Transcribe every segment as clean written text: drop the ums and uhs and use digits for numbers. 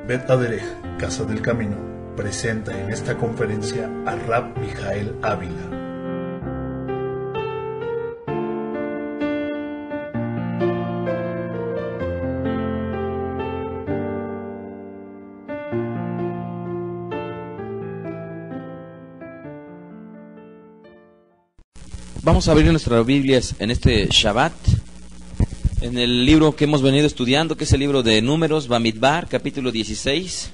Bet Aderech, Casa del Camino, presenta en esta conferencia a Rab Mijael Ávila. Vamos a abrir nuestras Biblias en este Shabbat, en el libro que hemos venido estudiando, que es el libro de Números, Bamidbar, capítulo 16,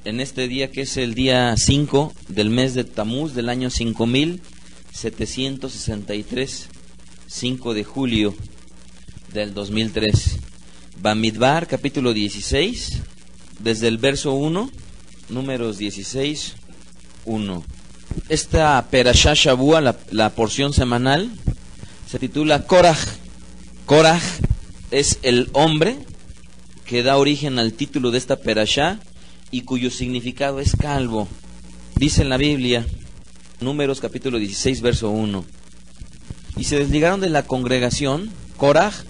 en este día que es el día 5 del mes de Tamuz del año 5763, 5 de julio del 2003. Bamidbar, capítulo 16, desde el verso 1, Números 16, 1. Esta Perashá Shavua, la porción semanal, se titula Koraj. Koraj es el hombre que da origen al título de esta Perashá y cuyo significado es calvo. Dice en la Biblia, Números capítulo 16, verso 1. Y se desligaron de la congregación Koraj,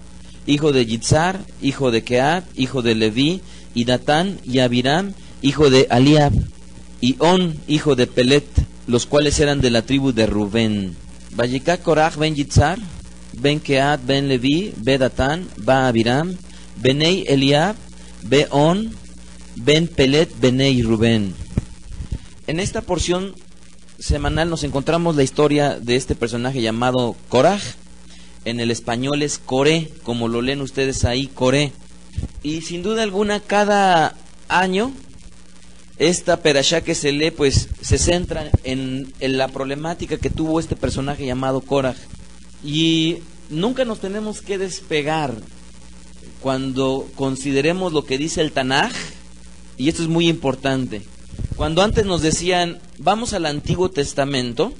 hijo de Yitzhar, hijo de Keat, hijo de Leví, y Datán y Abiram, hijo de Aliab, y On, hijo de Pelet, los cuales eran de la tribu de Rubén. Vayiká Koraj ben Yitzhar, ben Keat, ben Leví, be Datán, ba Abiram, benei Eliab, be On, ben Pelet, benei Rubén. En esta porción semanal nos encontramos la historia de este personaje llamado Koraj. En el español es Coré, como lo leen ustedes ahí, Coré. Y sin duda alguna, cada año esta perashá que se lee, pues se centra en la problemática que tuvo este personaje llamado Koraj. Y nunca nos tenemos que despegar cuando consideremos lo que dice el Tanaj, y esto es muy importante. Cuando antes nos decían, vamos al Antiguo Testamento,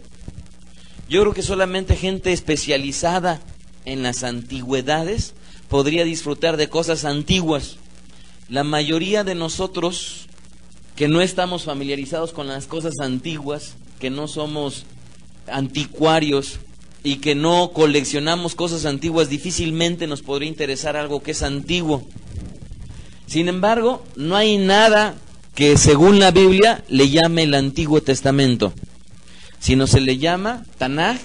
yo creo que solamente gente especializada en las antigüedades podría disfrutar de cosas antiguas. La mayoría de nosotros que no estamos familiarizados con las cosas antiguas, que no somos anticuarios y que no coleccionamos cosas antiguas, difícilmente nos podría interesar algo que es antiguo. Sin embargo, no hay nada que según la Biblia le llame el Antiguo Testamento, sino se le llama Tanaj,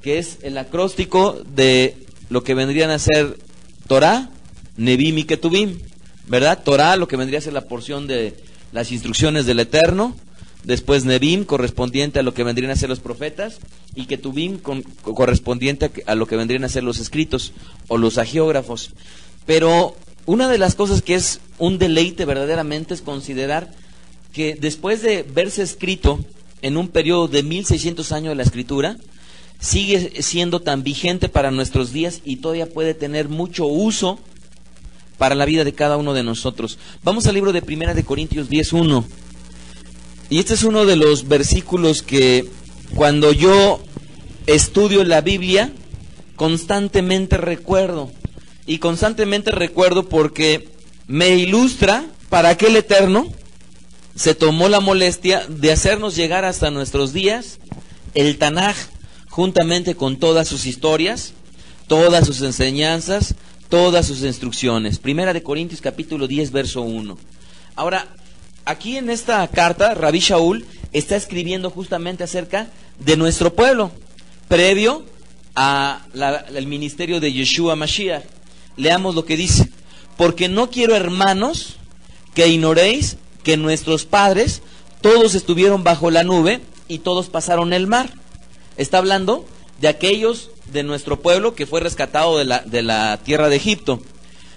que es el acróstico de lo que vendrían a ser Torah, Nebim y Ketubim, ¿verdad? Torah, lo que vendría a ser la porción de las instrucciones del Eterno, después Nebim, correspondiente a lo que vendrían a ser los profetas, y Ketubim, correspondiente a lo que vendrían a ser los escritos o los agiógrafos. Pero una de las cosas que es un deleite verdaderamente es considerar que después de verse escrito en un periodo de 1600 años de la escritura, sigue siendo tan vigente para nuestros días y todavía puede tener mucho uso para la vida de cada uno de nosotros. Vamos al libro de Primera de Corintios 10:1. Y este es uno de los versículos que cuando yo estudio la Biblia constantemente recuerdo. Y constantemente recuerdo porque me ilustra para qué el Eterno se tomó la molestia de hacernos llegar hasta nuestros días el Tanaj, juntamente con todas sus historias, todas sus enseñanzas, todas sus instrucciones. Primera de Corintios capítulo 10, verso 1. Ahora, aquí en esta carta, Rabbi Shaul está escribiendo justamente acerca de nuestro pueblo, previo al ministerio de Yeshua Mashiach. Leamos lo que dice: porque no quiero, hermanos, que ignoréis que nuestros padres todos estuvieron bajo la nube y todos pasaron el mar. Está hablando de aquellos de nuestro pueblo que fue rescatado de la tierra de Egipto.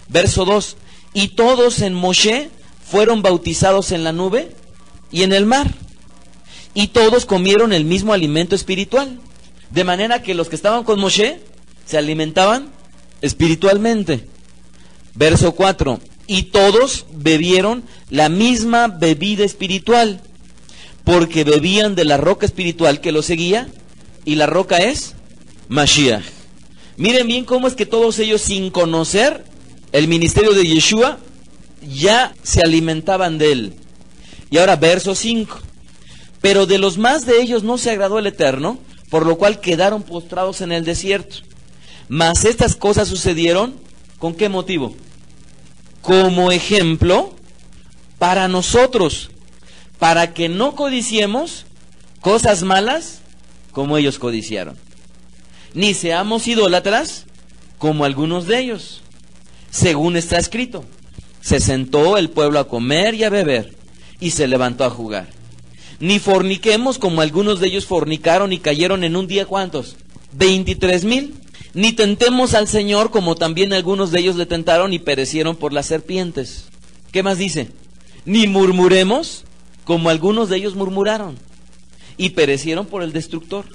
Verso 2: y todos en Moshe fueron bautizados en la nube y en el mar, y todos comieron el mismo alimento espiritual, de manera que los que estaban con Moshe se alimentaban espiritualmente. Verso 4: y todos bebieron la misma bebida espiritual, porque bebían de la roca espiritual que los seguía, y la roca es Mashiach. Miren bien cómo es que todos ellos, sin conocer el ministerio de Yeshua, ya se alimentaban de él. Y ahora verso 5: pero de los más de ellos no se agradó el Eterno, por lo cual quedaron postrados en el desierto. Mas estas cosas sucedieron, ¿con qué motivo? Como ejemplo para nosotros, para que no codiciemos cosas malas como ellos codiciaron, ni seamos idólatras como algunos de ellos. Según está escrito, se sentó el pueblo a comer y a beber, y se levantó a jugar. Ni forniquemos como algunos de ellos fornicaron y cayeron en un día, ¿cuántos? 23,000. Ni tentemos al Señor como también algunos de ellos le tentaron y perecieron por las serpientes. ¿Qué más dice? Ni murmuremos como algunos de ellos murmuraron y perecieron por el destructor.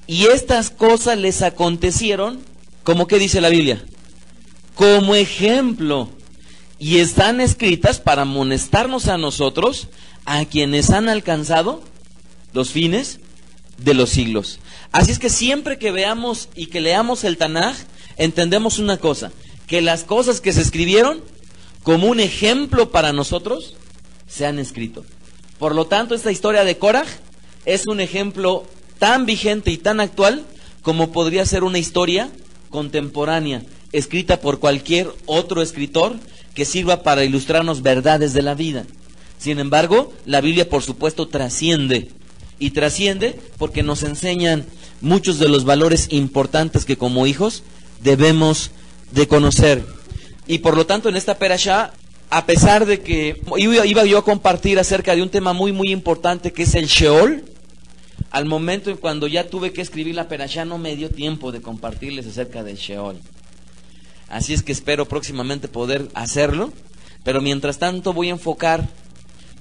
Y estas cosas les acontecieron, ¿cómo que dice la Biblia? Como ejemplo, y están escritas para amonestarnos a nosotros, a quienes han alcanzado los fines de los siglos. Así es que siempre que veamos y que leamos el Tanaj, entendemos una cosa, que las cosas que se escribieron como un ejemplo para nosotros se han escrito. Por lo tanto, esta historia de Koraj es un ejemplo tan vigente y tan actual como podría ser una historia contemporánea, escrita por cualquier otro escritor que sirva para ilustrarnos verdades de la vida. Sin embargo, la Biblia, por supuesto, trasciende, y trasciende porque nos enseñan muchos de los valores importantes que como hijos debemos de conocer. Y por lo tanto, en esta perashá, a pesar de que iba yo a compartir acerca de un tema muy muy importante que es el Sheol, al momento en cuando ya tuve que escribir la perashá no me dio tiempo de compartirles acerca del Sheol. Así es que espero próximamente poder hacerlo, pero mientras tanto voy a enfocar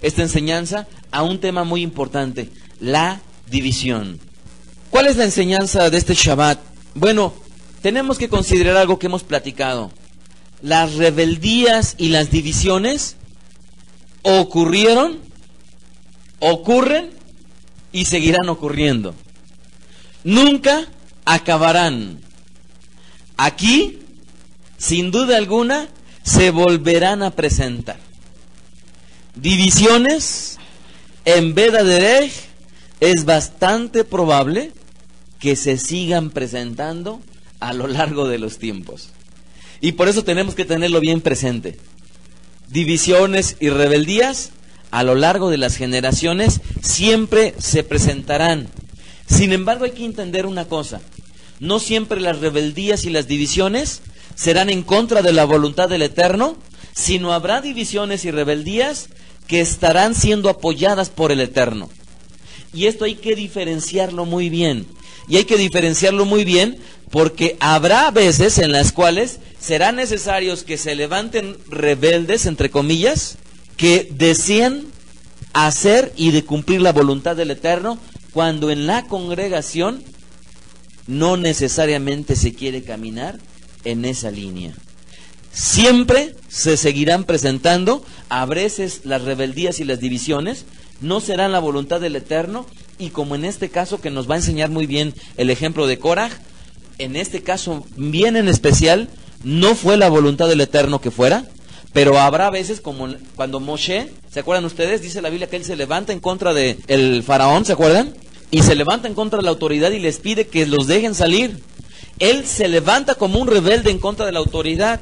esta enseñanza a un tema muy importante, la división. ¿Cuál es la enseñanza de este Shabbat? Bueno, tenemos que considerar algo que hemos platicado. Las rebeldías y las divisiones ocurrieron, ocurren y seguirán ocurriendo. Nunca acabarán. Aquí, sin duda alguna, se volverán a presentar. Divisiones en Beda Derech es bastante probable que se sigan presentando a lo largo de los tiempos. Y por eso tenemos que tenerlo bien presente. Divisiones y rebeldías a lo largo de las generaciones siempre se presentarán. Sin embargo, hay que entender una cosa. No siempre las rebeldías y las divisiones serán en contra de la voluntad del Eterno, sino habrá divisiones y rebeldías que estarán siendo apoyadas por el Eterno. Y esto hay que diferenciarlo muy bien. Y hay que diferenciarlo muy bien porque habrá veces en las cuales será necesarios que se levanten rebeldes, entre comillas, que desean hacer y de cumplir la voluntad del Eterno, cuando en la congregación no necesariamente se quiere caminar en esa línea. Siempre se seguirán presentando, a veces las rebeldías y las divisiones no serán la voluntad del Eterno, y como en este caso que nos va a enseñar muy bien el ejemplo de Koraj, en este caso bien en especial, no fue la voluntad del Eterno que fuera, pero habrá veces como cuando Moshe, ¿se acuerdan ustedes? Dice la Biblia que él se levanta en contra de el faraón, ¿se acuerdan? Y se levanta en contra de la autoridad y les pide que los dejen salir. Él se levanta como un rebelde en contra de la autoridad,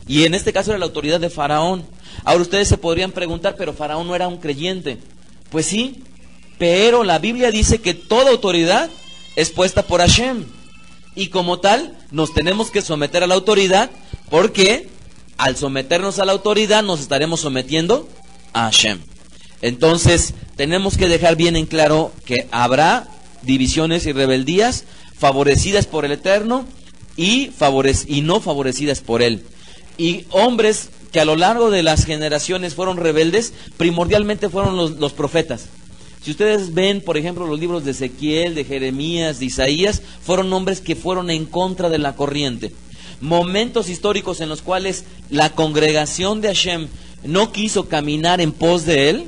y en este caso era la autoridad de Faraón. Ahora ustedes se podrían preguntar, pero Faraón no era un creyente. Pues sí, pero la Biblia dice que toda autoridad es puesta por Hashem, y como tal nos tenemos que someter a la autoridad, porque al someternos a la autoridad nos estaremos sometiendo a Hashem. Entonces tenemos que dejar bien en claro que habrá divisiones y rebeldías favorecidas por el Eterno y no favorecidas por Él. Y hombres que a lo largo de las generaciones fueron rebeldes, primordialmente fueron los profetas. Si ustedes ven, por ejemplo, los libros de Ezequiel, de Jeremías, de Isaías, fueron hombres que fueron en contra de la corriente. Momentos históricos en los cuales la congregación de Hashem no quiso caminar en pos de Él,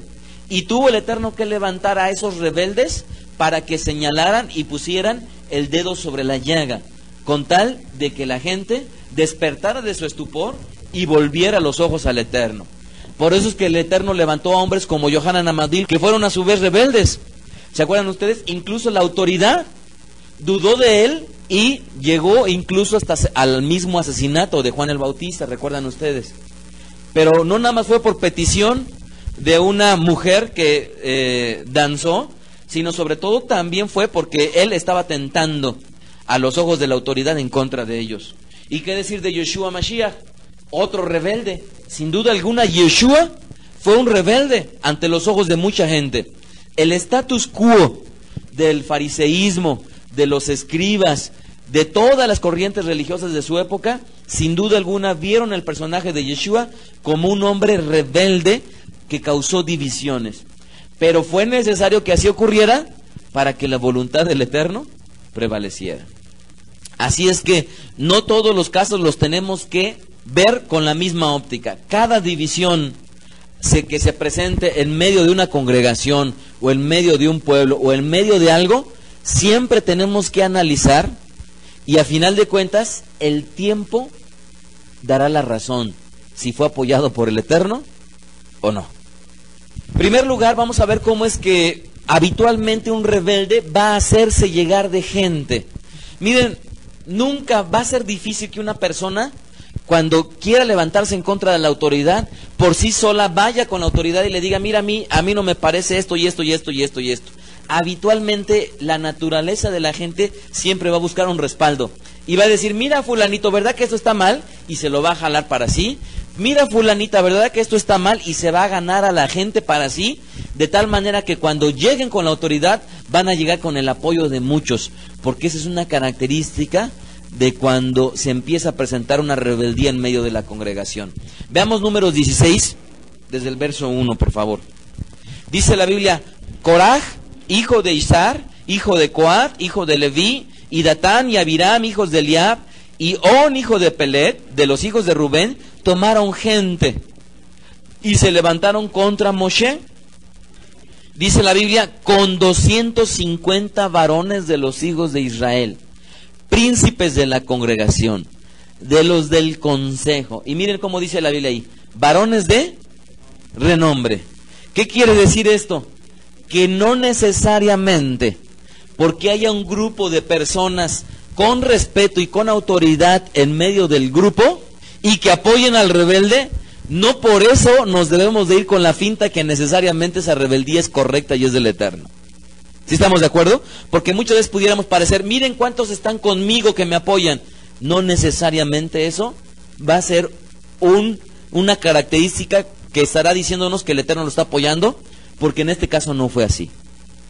y tuvo el Eterno que levantar a esos rebeldes para que señalaran y pusieran el dedo sobre la llaga, con tal de que la gente despertara de su estupor y volviera los ojos al Eterno. Por eso es que el Eterno levantó a hombres como Yohanan Amadil, que fueron a su vez rebeldes. ¿Se acuerdan ustedes? Incluso la autoridad dudó de él y llegó incluso hasta al mismo asesinato de Juan el Bautista, ¿recuerdan ustedes? Pero no nada más fue por petición, de una mujer que danzó, sino sobre todo también fue porque él estaba tentando a los ojos de la autoridad en contra de ellos. ¿Y qué decir de Yeshua Mashiach? Otro rebelde. Sin duda alguna, Yeshua fue un rebelde ante los ojos de mucha gente. El status quo del fariseísmo, de los escribas, de todas las corrientes religiosas de su época, sin duda alguna vieron el personaje de Yeshua como un hombre rebelde que causó divisiones. Pero fue necesario que así ocurriera para que la voluntad del Eterno prevaleciera. Así es que no todos los casos los tenemos que ver con la misma óptica. Cada división que se presente en medio de una congregación, o en medio de un pueblo, o en medio de algo, siempre tenemos que analizar, y a final de cuentas el tiempo dará la razón si fue apoyado por el Eterno o no. En primer lugar, vamos a ver cómo es que habitualmente un rebelde va a hacerse llegar de gente. Miren, nunca va a ser difícil que una persona, cuando quiera levantarse en contra de la autoridad, por sí sola vaya con la autoridad y le diga: mira, a mí no me parece esto y esto y esto y esto y esto. Habitualmente la naturaleza de la gente siempre va a buscar un respaldo y va a decir: mira, fulanito, ¿verdad que esto está mal? Y se lo va a jalar para sí. Mira, fulanita, ¿verdad que esto está mal? Y se va a ganar a la gente para sí, de tal manera que cuando lleguen con la autoridad van a llegar con el apoyo de muchos, porque esa es una característica de cuando se empieza a presentar una rebeldía en medio de la congregación. Veamos Números 16, desde el verso 1, por favor. Dice la Biblia: Coraj, hijo de Izar, hijo de Coat, hijo de Leví, y Datán y Abiram, hijos de Eliab, y On, hijo de Pelet, de los hijos de Rubén, tomaron gente y se levantaron contra Moshe. Dice la Biblia: con 250 varones de los hijos de Israel, príncipes de la congregación, de los del consejo. Y miren cómo dice la Biblia ahí: varones de renombre. ¿Qué quiere decir esto? Que no necesariamente porque haya un grupo de personas con respeto y con autoridad en medio del grupo y que apoyen al rebelde, no por eso nos debemos de ir con la finta que necesariamente esa rebeldía es correcta y es del Eterno. ¿Sí estamos de acuerdo? Porque muchas veces pudiéramos parecer: miren cuántos están conmigo que me apoyan. No necesariamente eso va a ser una característica que estará diciéndonos que el Eterno lo está apoyando, porque en este caso no fue así.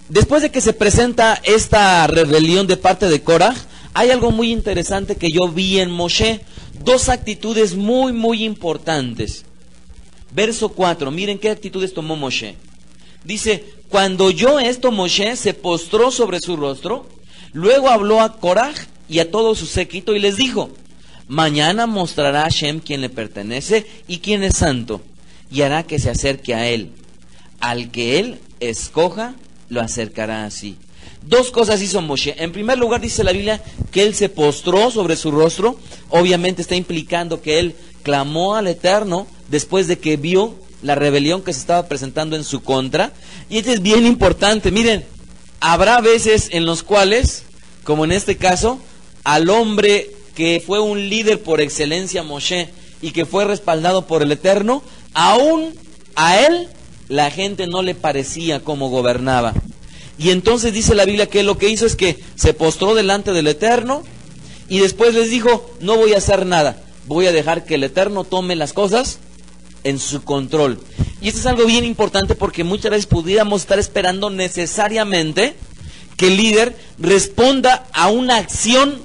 Después de que se presenta esta rebelión de parte de Korah, hay algo muy interesante que yo vi en Moshe. Dos actitudes muy muy importantes. Verso 4, miren qué actitudes tomó Moshe. Dice: cuando oyó esto, Moshe se postró sobre su rostro, luego habló a Korah y a todo su séquito y les dijo: mañana mostrará a Hashem quién le pertenece y quién es santo, y hará que se acerque a él. Al que él escoja, lo acercará así. Dos cosas hizo Moshe. En primer lugar, dice la Biblia que él se postró sobre su rostro. Obviamente está implicando que él clamó al Eterno después de que vio la rebelión que se estaba presentando en su contra. Y esto es bien importante. Miren, habrá veces en los cuales, como en este caso, al hombre que fue un líder por excelencia, Moshe, y que fue respaldado por el Eterno, aún a él la gente no le parecía cómo gobernaba. Y entonces dice la Biblia que lo que hizo es que se postró delante del Eterno y después les dijo: no voy a hacer nada, voy a dejar que el Eterno tome las cosas en su control. Y esto es algo bien importante, porque muchas veces pudiéramos estar esperando necesariamente que el líder responda a una acción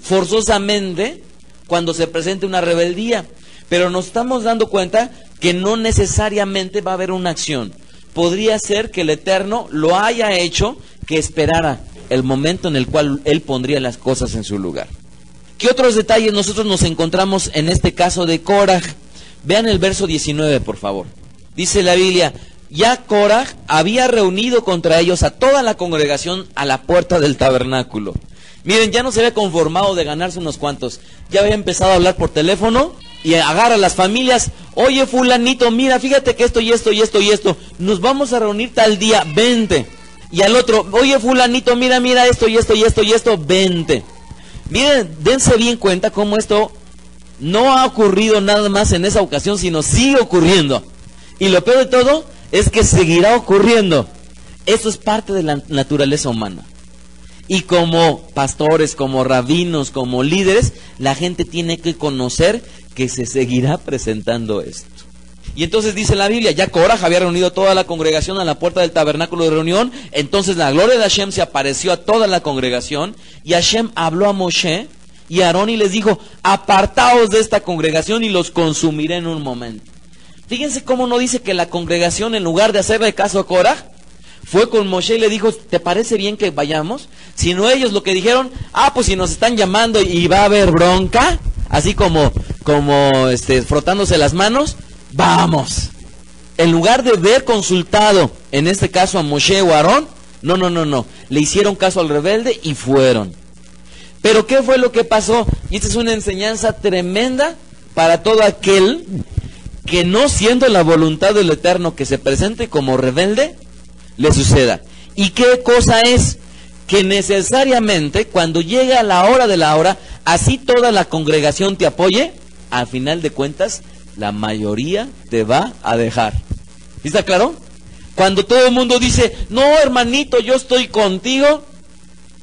forzosamente cuando se presente una rebeldía, pero nos estamos dando cuenta que no necesariamente va a haber una acción. Podría ser que el Eterno lo haya hecho que esperara el momento en el cual Él pondría las cosas en su lugar. ¿Qué otros detalles nosotros nos encontramos en este caso de Korah? Vean el verso 19, por favor. Dice la Biblia: ya Korah había reunido contra ellos a toda la congregación a la puerta del tabernáculo. Miren, ya no se había conformado de ganarse unos cuantos, ya había empezado a hablar por teléfono y agarra a las familias: oye, fulanito, mira, fíjate que esto y esto y esto y esto, nos vamos a reunir tal día, vente. Y al otro: oye, fulanito, mira esto y esto y esto y esto, vente. Miren, dense bien cuenta cómo esto no ha ocurrido nada más en esa ocasión, sino sigue ocurriendo. Y lo peor de todo es que seguirá ocurriendo. Eso es parte de la naturaleza humana. Y como pastores, como rabinos, como líderes, la gente tiene que conocer que se seguirá presentando esto. Y entonces dice la Biblia, ya Korah había reunido toda la congregación a la puerta del tabernáculo de reunión. Entonces la gloria de Hashem se apareció a toda la congregación. Y Hashem habló a Moshe y a Aarón y les dijo, apartaos de esta congregación y los consumiré en un momento. Fíjense cómo no dice que la congregación, en lugar de hacerle caso a Korah, fue con Moshe y le dijo, ¿te parece bien que vayamos? Sino ellos lo que dijeron, pues si nos están llamando y va a haber bronca, así como frotándose las manos, vamos. En lugar de haber consultado, en este caso a Moshe o a Aarón, no, le hicieron caso al rebelde y fueron. Pero ¿qué fue lo que pasó? Y esta es una enseñanza tremenda para todo aquel que, no siendo la voluntad del Eterno que se presente como rebelde, le suceda. ¿Y qué cosa es? Que necesariamente cuando llega la hora de la hora, así toda la congregación te apoye, al final de cuentas la mayoría te va a dejar. ¿Está claro? Cuando todo el mundo dice, no hermanito, yo estoy contigo,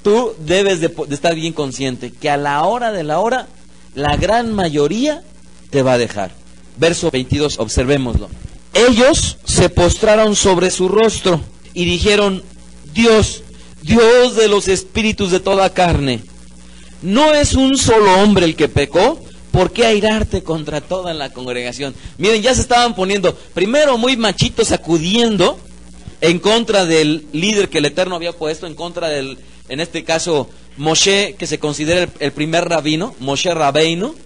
tú debes de estar bien consciente que a la hora de la hora, la gran mayoría te va a dejar. Verso 22, observémoslo. Ellos se postraron sobre su rostro y dijeron, Dios de los espíritus de toda carne, ¿no es un solo hombre el que pecó? ¿Por qué airarte contra toda la congregación? Miren, ya se estaban poniendo, primero muy machitos, acudiendo en contra del líder que el Eterno había puesto, en contra del, en este caso, Moshe, que se considera el primer rabino, Moshe Rabbeinu.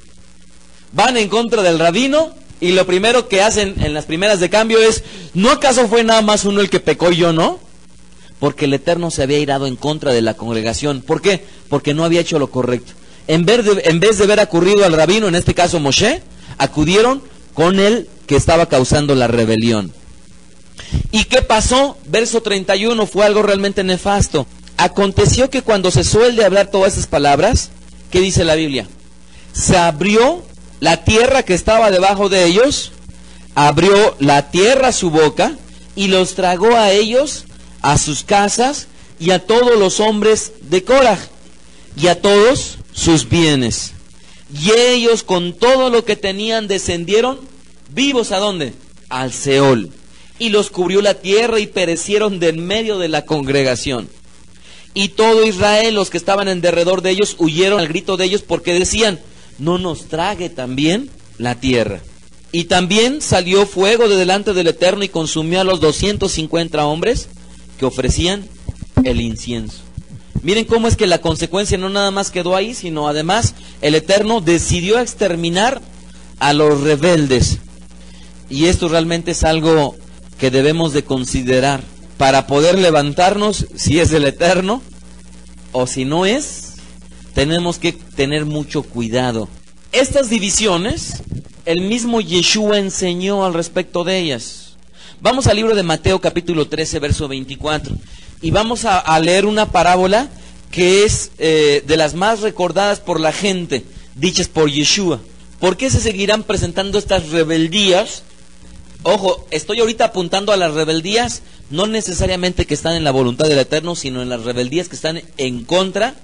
Van en contra del rabino y lo primero que hacen en las primeras de cambio es, ¿no acaso fue nada más uno el que pecó y yo no? Porque el Eterno se había irado en contra de la congregación. ¿Por qué? Porque no había hecho lo correcto. En vez de haber acudido al rabino, en este caso Moshe, acudieron con el que estaba causando la rebelión. ¿Y qué pasó? Verso 31, fue algo realmente nefasto. Aconteció que cuando cesó él de hablar todas esas palabras, ¿qué dice la Biblia? Se abrió la tierra que estaba debajo de ellos, abrió la tierra su boca y los tragó a ellos, a sus casas y a todos los hombres de Korah y a todos sus bienes. Y ellos con todo lo que tenían descendieron vivos, ¿a dónde? Al Seol. Y los cubrió la tierra y perecieron de en medio de la congregación. Y todo Israel, los que estaban en derredor de ellos, huyeron al grito de ellos porque decían, no nos trague también la tierra. Y también salió fuego de delante del Eterno y consumió a los 250 hombres que ofrecían el incienso. Miren cómo es que la consecuencia no nada más quedó ahí, sino además el Eterno decidió exterminar a los rebeldes. Y esto realmente es algo que debemos de considerar para poder levantarnos, si es el Eterno o si no es. Tenemos que tener mucho cuidado. Estas divisiones, el mismo Yeshua enseñó al respecto de ellas. Vamos al libro de Mateo capítulo 13, verso 24. Y vamos a leer una parábola que es de las más recordadas por la gente, dichas por Yeshua. ¿Por qué se seguirán presentando estas rebeldías? Ojo, estoy ahorita apuntando a las rebeldías, no necesariamente que están en la voluntad del Eterno, sino en las rebeldías que están en contra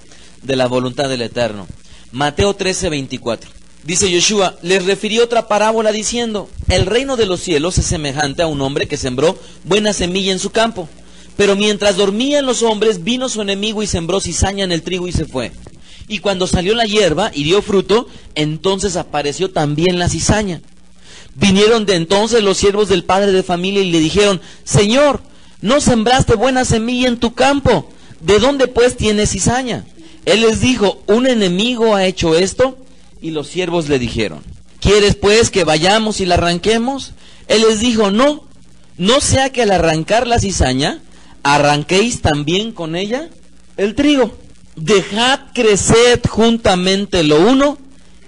de la voluntad del Eterno. Mateo 13, 24. Dice Yeshua, les refirió otra parábola diciendo, el reino de los cielos es semejante a un hombre que sembró buena semilla en su campo. Pero mientras dormían los hombres, vino su enemigo y sembró cizaña en el trigo y se fue. Y cuando salió la hierba y dio fruto, entonces apareció también la cizaña. Vinieron de entonces los siervos del padre de familia y le dijeron, Señor, ¿no sembraste buena semilla en tu campo? ¿De dónde pues tienes cizaña? Él les dijo, un enemigo ha hecho esto. Y los siervos le dijeron, ¿quieres pues que vayamos y la arranquemos? Él les dijo, no sea que al arrancar la cizaña, arranquéis también con ella el trigo. Dejad crecer juntamente lo uno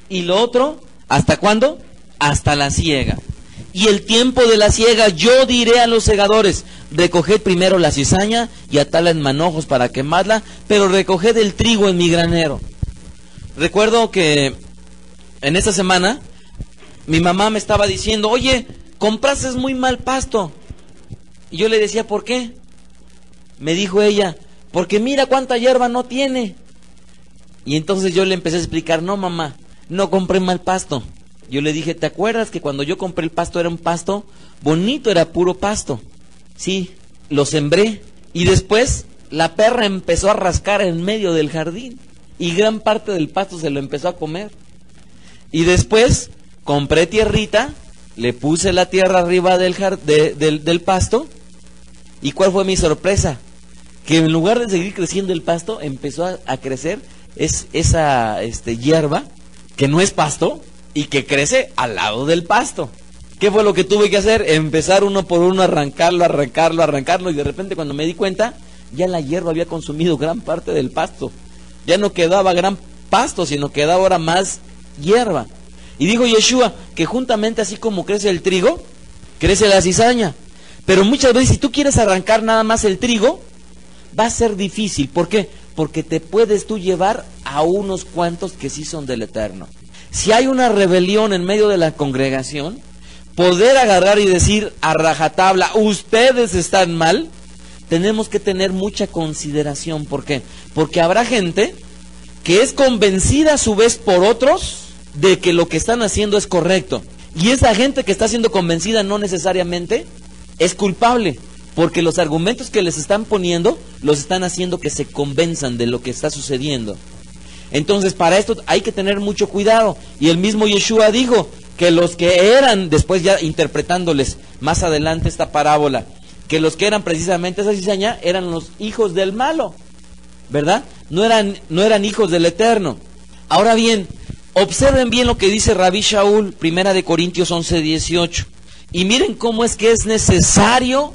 y lo otro, ¿hasta cuándo? Hasta la siega. Y el tiempo de la siega yo diré a los segadores, recoged primero la cizaña y atadla en manojos para quemarla, pero recoged el trigo en mi granero. Recuerdo que en esta semana mi mamá me estaba diciendo, oye, compraste muy mal pasto. Y yo le decía, ¿por qué? Me dijo ella, porque mira cuánta hierba no tiene. Y entonces yo le empecé a explicar, no mamá, no compré mal pasto. Yo le dije, ¿te acuerdas que cuando yo compré el pasto era un pasto bonito, era puro pasto? Sí, lo sembré y después la perra empezó a rascar en medio del jardín y gran parte del pasto se lo empezó a comer. Y después compré tierrita, le puse la tierra arriba del pasto. ¿Y cuál fue mi sorpresa? Que en lugar de seguir creciendo el pasto, empezó a crecer esa hierba, que no es pasto, y que crece al lado del pasto. ¿Qué fue lo que tuve que hacer? Empezar uno por uno a arrancarlo, y de repente cuando me di cuenta, ya la hierba había consumido gran parte del pasto. Ya no quedaba gran pasto, sino quedaba ahora más hierba. Y dijo Yeshua que juntamente así como crece el trigo, crece la cizaña. Pero muchas veces si tú quieres arrancar nada más el trigo, va a ser difícil. ¿Por qué? Porque te puedes tú llevar a unos cuantos que sí son del Eterno. Si hay una rebelión en medio de la congregación, poder agarrar y decir a rajatabla, ustedes están mal, tenemos que tener mucha consideración. ¿Por qué? Porque habrá gente que es convencida a su vez por otros de que lo que están haciendo es correcto. Y esa gente que está siendo convencida no necesariamente es culpable, porque los argumentos que les están poniendo los están haciendo que se convenzan de lo que está sucediendo. Entonces para esto hay que tener mucho cuidado. Y el mismo Yeshua dijo que los que eran, después ya interpretándoles más adelante esta parábola, que los que eran precisamente esa cizaña eran los hijos del malo, ¿verdad? No eran hijos del Eterno. Ahora bien, observen bien lo que dice Rabí Shaul, 1 Corintios 11:18. Y miren cómo es que es necesario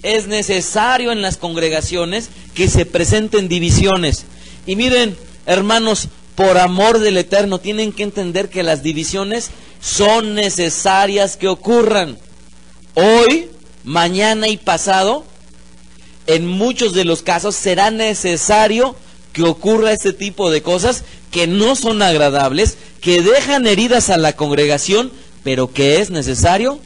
en las congregaciones que se presenten divisiones. Y miren, hermanos, por amor del Eterno, tienen que entender que las divisiones son necesarias que ocurran. Hoy, mañana y pasado, en muchos de los casos será necesario que ocurra este tipo de cosas que no son agradables, que dejan heridas a la congregación, pero que es necesario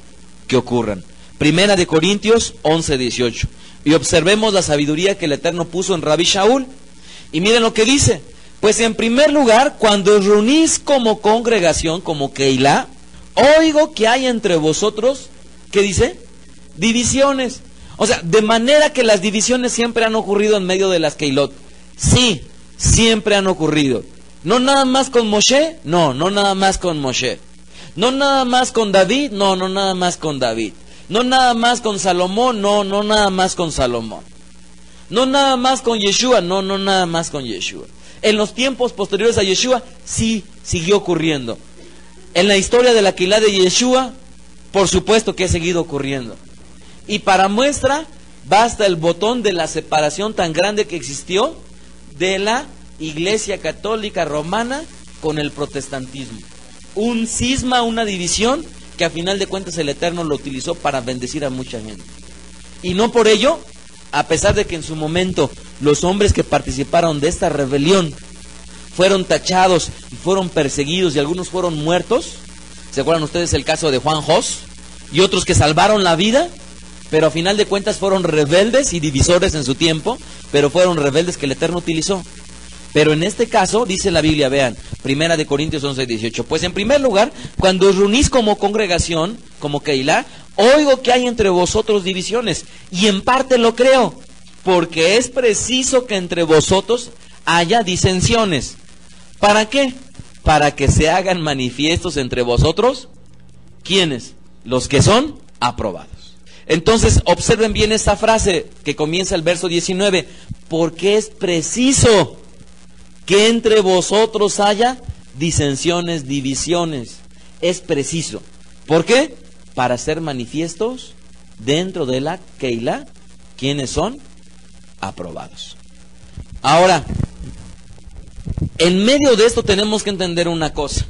que ocurran. 1 Corintios 11:18. Y observemos la sabiduría que el Eterno puso en Rabí Shaul. Y miren lo que dice. Pues en primer lugar, cuando os reunís como congregación, como Keilah, oigo que hay entre vosotros, ¿qué dice? Divisiones. O sea, de manera que las divisiones siempre han ocurrido en medio de las Keilot. Sí, siempre han ocurrido. No nada más con Moshe, no nada más con Moshe. No nada más con David, no nada más con David. No nada más con Salomón, no nada más con Salomón. No nada más con Yeshua, no nada más con Yeshua. En los tiempos posteriores a Yeshua, sí siguió ocurriendo. En la historia de la Keilah de Yeshua, por supuesto que ha seguido ocurriendo. Y para muestra, basta el botón de la separación tan grande que existió de la Iglesia Católica Romana con el protestantismo. Un cisma, una división, que a final de cuentas el Eterno lo utilizó para bendecir a mucha gente. Y no por ello, a pesar de que en su momento los hombres que participaron de esta rebelión fueron tachados y fueron perseguidos y algunos fueron muertos. ¿Se acuerdan ustedes el caso de Juan Jos? Y otros que salvaron la vida, pero a final de cuentas fueron rebeldes y divisores en su tiempo, pero fueron rebeldes que el Eterno utilizó. Pero en este caso, dice la Biblia, vean, 1 Corintios 11:18, pues en primer lugar, cuando os reunís como congregación, como Keilah, oigo que hay entre vosotros divisiones, y en parte lo creo, porque es preciso que entre vosotros haya disensiones. ¿Para qué? Para que se hagan manifiestos entre vosotros, ¿quiénes? Los que son aprobados. Entonces, observen bien esta frase que comienza el verso 19, porque es preciso que entre vosotros haya disensiones, divisiones. Es preciso. ¿Por qué? Para ser manifiestos dentro de la Keilah, ¿quiénes son? Aprobados. Ahora, en medio de esto tenemos que entender una cosa.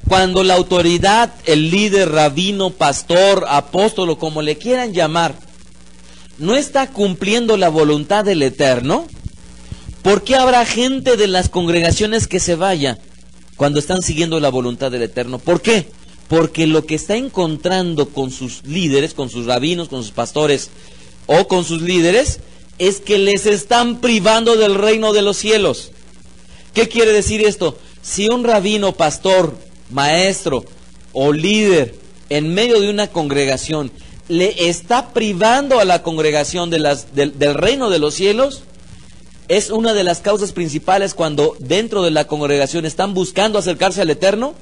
Cuando la autoridad, el líder, rabino, pastor, apóstolo, como le quieran llamar, no está cumpliendo la voluntad del Eterno, ¿por qué habrá gente de las congregaciones que se vaya cuando están siguiendo la voluntad del Eterno? ¿Por qué? Porque lo que está encontrando con sus líderes, con sus rabinos, con sus pastores, o con sus líderes, es que les están privando del reino de los cielos. ¿Qué quiere decir esto? Si un rabino, pastor, maestro o líder en medio de una congregación le está privando a la congregación del reino de los cielos, es una de las causas principales cuando dentro de la congregación están buscando acercarse al Eterno,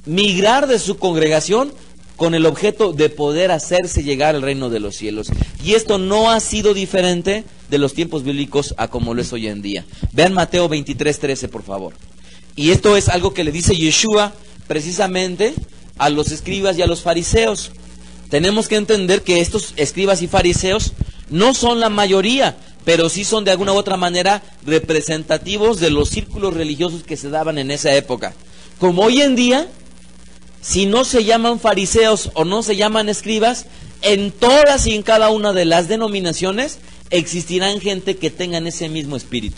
migrar de su congregación con el objeto de poder hacerse llegar al reino de los cielos. Y esto no ha sido diferente de los tiempos bíblicos a como lo es hoy en día. Vean Mateo 23:13, por favor. Y esto es algo que le dice Yeshua precisamente a los escribas y a los fariseos. Tenemos que entender que estos escribas y fariseos no son la mayoría, pero sí son de alguna u otra manera representativos de los círculos religiosos que se daban en esa época. Como hoy en día, si no se llaman fariseos o no se llaman escribas, en todas y en cada una de las denominaciones existirán gente que tengan ese mismo espíritu.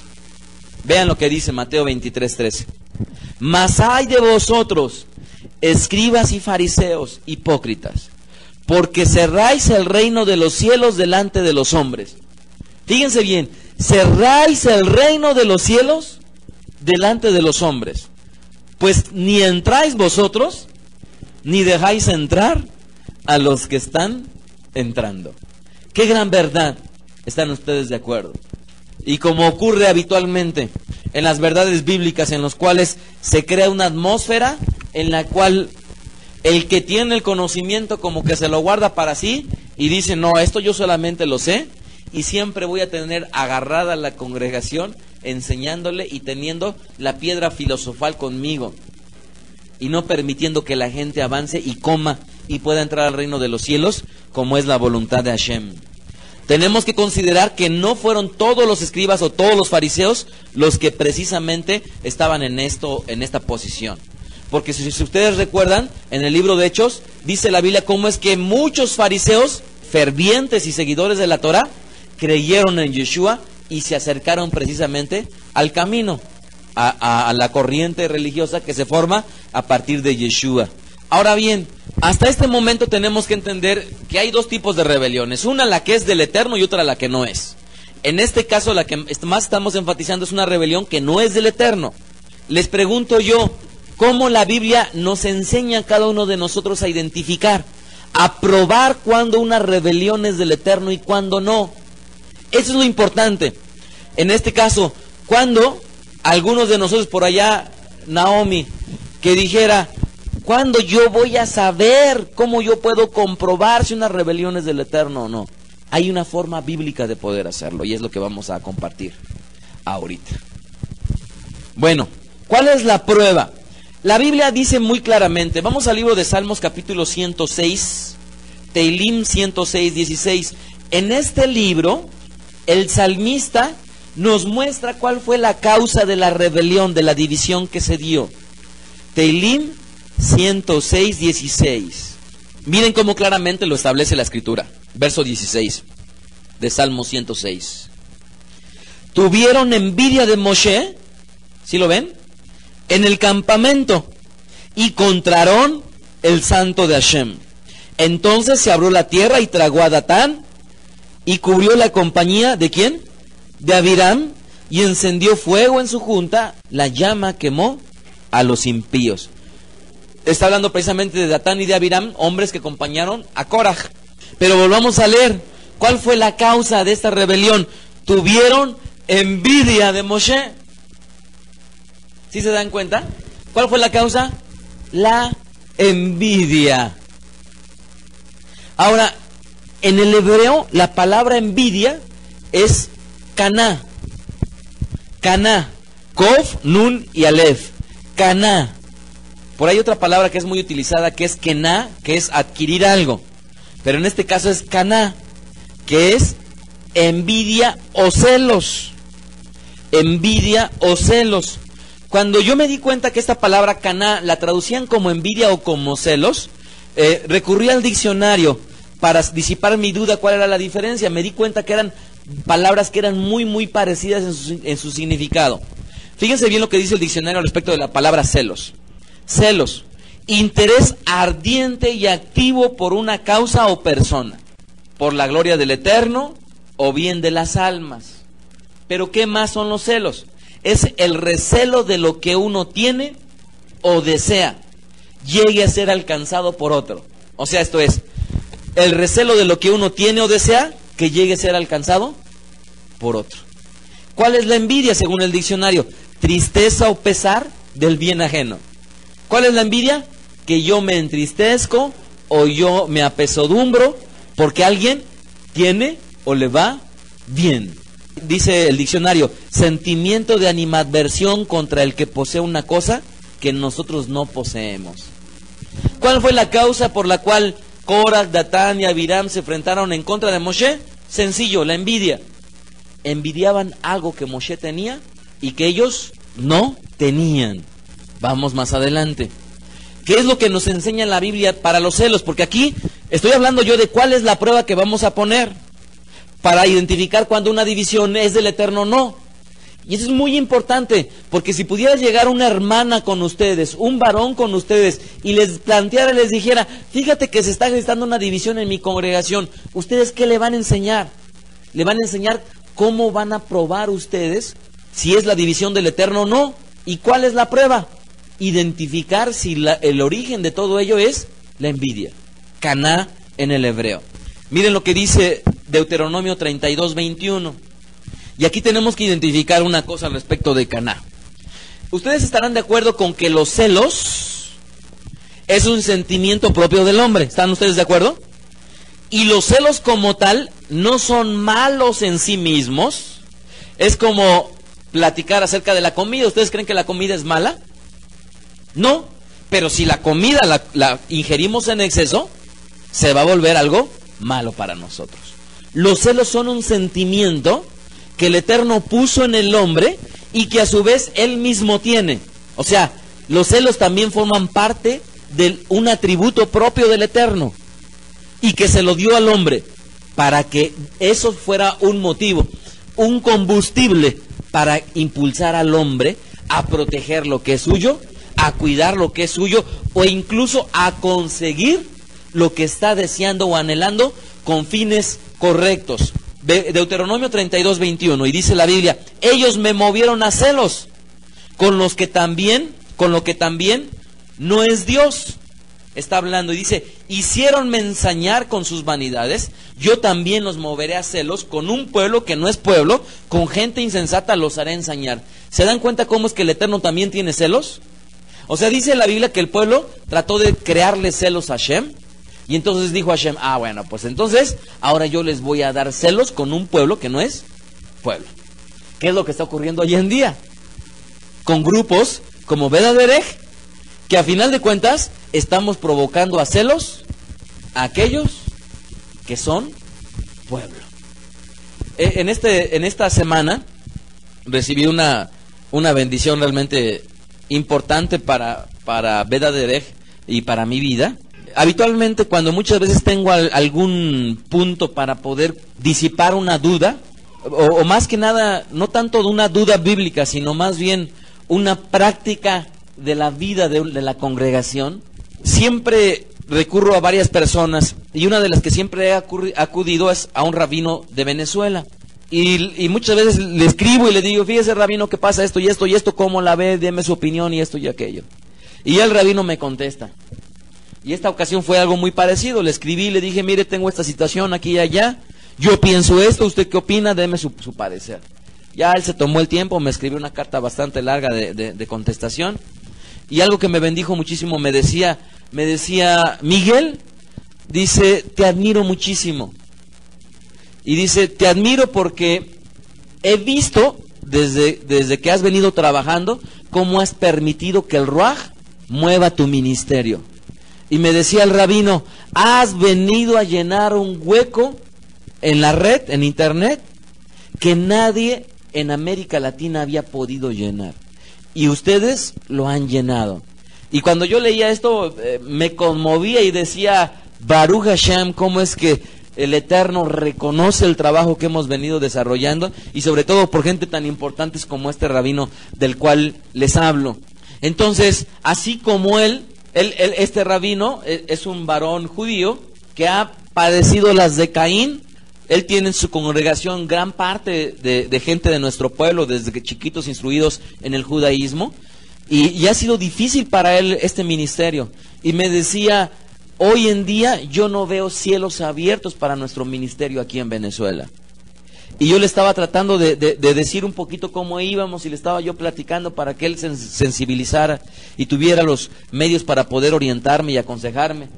Vean lo que dice Mateo 23:13. Mas ay de vosotros, escribas y fariseos, hipócritas, porque cerráis el reino de los cielos delante de los hombres. Fíjense bien, cerráis el reino de los cielos delante de los hombres, pues ni entráis vosotros, ni dejáis entrar a los que están entrando. ¡Qué gran verdad! ¿Están ustedes de acuerdo? Y como ocurre habitualmente en las verdades bíblicas, en las cuales se crea una atmósfera en la cual el que tiene el conocimiento como que se lo guarda para sí y dice, no, esto yo solamente lo sé, y siempre voy a tener agarrada a la congregación enseñándole y teniendo la piedra filosofal conmigo, y no permitiendo que la gente avance y coma y pueda entrar al reino de los cielos, como es la voluntad de Hashem. Tenemos que considerar que no fueron todos los escribas o todos los fariseos los que precisamente estaban en esta posición. Porque si ustedes recuerdan, en el libro de Hechos, dice la Biblia cómo es que muchos fariseos, fervientes y seguidores de la Torah, creyeron en Yeshua y se acercaron precisamente al camino, a la corriente religiosa que se forma a partir de Yeshua. Ahora bien, hasta este momento tenemos que entender que hay dos tipos de rebeliones. Una la que es del Eterno y otra la que no es. En este caso la que más estamos enfatizando es una rebelión que no es del Eterno. Les pregunto yo, ¿cómo la Biblia nos enseña a cada uno de nosotros a identificar, a probar cuándo una rebelión es del Eterno y cuándo no? Eso es lo importante. En este caso, cuando algunos de nosotros por allá, Naomi, que dijera, ¿cuándo yo voy a saber, cómo yo puedo comprobar si una rebelión es del Eterno o no? Hay una forma bíblica de poder hacerlo y es lo que vamos a compartir ahorita. Bueno, ¿cuál es la prueba? La Biblia dice muy claramente, vamos al libro de Salmos capítulo 106, Teilim 106, 16. En este libro, el salmista nos muestra cuál fue la causa de la rebelión, de la división que se dio. Teilim 106, 16. Miren cómo claramente lo establece la Escritura. Verso 16 de Salmo 106. Tuvieron envidia de Moshe, ¿sí lo ven? En el campamento, y contraron el santo de Hashem. Entonces se abrió la tierra y tragó a Datán, y cubrió la compañía, ¿de quién? De Abiram, y encendió fuego en su junta, la llama quemó a los impíos. Está hablando precisamente de Datán y de Abiram, hombres que acompañaron a Korah. Pero volvamos a leer, ¿cuál fue la causa de esta rebelión? Tuvieron envidia de Moshe. ¿Sí se dan cuenta? ¿Cuál fue la causa? La envidia. Ahora, en el hebreo, la palabra envidia es caná. Caná. Kof, nun y alef. Caná. Por ahí otra palabra que es muy utilizada, que es kená, que es adquirir algo. Pero en este caso es caná, que es envidia o celos. Envidia o celos. Cuando yo me di cuenta que esta palabra caná la traducían como envidia o como celos, recurrí al diccionario para disipar mi duda cuál era la diferencia. Me di cuenta que eran palabras que eran muy parecidas en su significado. Fíjense bien lo que dice el diccionario respecto de la palabra celos. Celos, interés ardiente y activo por una causa o persona. por la gloria del Eterno o bien de las almas. Pero ¿qué más son los celos? Es el recelo de lo que uno tiene o desea llegue a ser alcanzado por otro. O sea, esto es, el recelo de lo que uno tiene o desea que llegue a ser alcanzado por otro. ¿Cuál es la envidia según el diccionario? Tristeza o pesar del bien ajeno. ¿Cuál es la envidia? Que yo me entristezco o yo me apesadumbro porque alguien tiene o le va bien. Dice el diccionario, sentimiento de animadversión contra el que posee una cosa que nosotros no poseemos. ¿Cuál fue la causa por la cual Korah, Datán y Abiram se enfrentaron en contra de Moshe? Sencillo, la envidia. Envidiaban algo que Moshe tenía y que ellos no tenían. Vamos más adelante. ¿Qué es lo que nos enseña la Biblia para los celos? Porque aquí estoy hablando yo de cuál es la prueba que vamos a poner para identificar cuando una división es del Eterno o no. Y eso es muy importante, porque si pudiera llegar una hermana con ustedes, un varón con ustedes, y les planteara, les dijera, fíjate que se está gestando una división en mi congregación, ¿ustedes qué le van a enseñar? Le van a enseñar cómo van a probar ustedes si es la división del Eterno o no. ¿Y cuál es la prueba? Identificar si el origen de todo ello es la envidia. Caná en el hebreo. Miren lo que dice Deuteronomio 32:21. Y aquí tenemos que identificar una cosa al respecto de Caná. Ustedes estarán de acuerdo con que los celos es un sentimiento propio del hombre. ¿Están ustedes de acuerdo? Y los celos como tal no son malos en sí mismos. Es como platicar acerca de la comida. ¿Ustedes creen que la comida es mala? No, pero si la comida la ingerimos en exceso, se va a volver algo malo para nosotros. Los celos son un sentimiento que el Eterno puso en el hombre y que a su vez él mismo tiene. O sea, los celos también forman parte de un atributo propio del Eterno y que se lo dio al hombre para que eso fuera un motivo, un combustible para impulsar al hombre a proteger lo que es suyo, a cuidar lo que es suyo o incluso a conseguir lo que está deseando o anhelando con fines correctos. Deuteronomio 32:21, y dice la Biblia, ellos me movieron a celos con lo que también no es Dios. Está hablando y dice, hiciéronme ensañar con sus vanidades, yo también los moveré a celos con un pueblo que no es pueblo, con gente insensata los haré ensañar. ¿Se dan cuenta cómo es que el Eterno también tiene celos? O sea, dice la Biblia que el pueblo trató de crearle celos a Hashem, y entonces dijo Hashem, bueno, pues entonces ahora yo les voy a dar celos con un pueblo que no es pueblo. ¿Qué es lo que está ocurriendo hoy en día? Con grupos como Beda Derech, que a final de cuentas estamos provocando a celos a aquellos que son pueblo. En esta semana recibí una bendición realmente importante para Beda Derech y para mi vida. Habitualmente, cuando muchas veces tengo algún punto para poder disipar una duda, o más que nada, no tanto de una duda bíblica, sino más bien una práctica de la vida de la congregación, siempre recurro a varias personas, y una de las que siempre he acudido es a un rabino de Venezuela. Y muchas veces le escribo y le digo, fíjese rabino, ¿qué pasa esto y esto y esto? ¿Cómo la ve? Deme su opinión y esto y aquello. Y el rabino me contesta. Y esta ocasión fue algo muy parecido. Le escribí y le dije, mire, tengo esta situación aquí y allá. Yo pienso esto, ¿usted qué opina? Deme su parecer. Ya él se tomó el tiempo, me escribió una carta bastante larga de contestación. Y algo que me bendijo muchísimo, me decía, Miguel, dice, te admiro muchísimo. Y dice, te admiro porque he visto, desde que has venido trabajando, cómo has permitido que el Ruaj mueva tu ministerio. Y me decía el rabino, has venido a llenar un hueco en la red, en internet, que nadie en América Latina había podido llenar. Y ustedes lo han llenado. Y cuando yo leía esto, me conmovía y decía, Baruch Hashem, cómo es que el Eterno reconoce el trabajo que hemos venido desarrollando, y sobre todo por gente tan importantes como este rabino del cual les hablo. Entonces, así como este rabino es un varón judío que ha padecido las de Caín. Él tiene en su congregación gran parte de gente de nuestro pueblo, desde que chiquitos instruidos en el judaísmo, y ha sido difícil para él este ministerio. Y me decía, hoy en día yo no veo cielos abiertos para nuestro ministerio aquí en Venezuela. Y yo le estaba tratando de decir un poquito cómo íbamos, y le estaba yo platicando para que él se sensibilizara y tuviera los medios para poder orientarme y aconsejarme.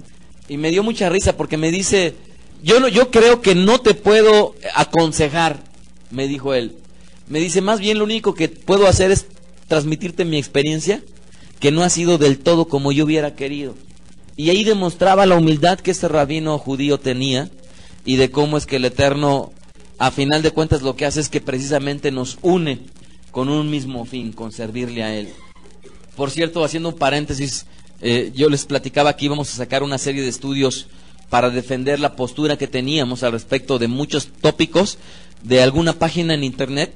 Y me dio mucha risa porque me dice, yo creo que no te puedo aconsejar, me dijo él. Me dice, más bien lo único que puedo hacer es transmitirte mi experiencia, que no ha sido del todo como yo hubiera querido. Y ahí demostraba la humildad que este rabino judío tenía, y de cómo es que el Eterno, a final de cuentas, lo que hace es que precisamente nos une con un mismo fin, con servirle a Él. Por cierto, haciendo un paréntesis, yo les platicaba que íbamos a sacar una serie de estudios para defender la postura que teníamos al respecto de muchos tópicos de alguna página en internet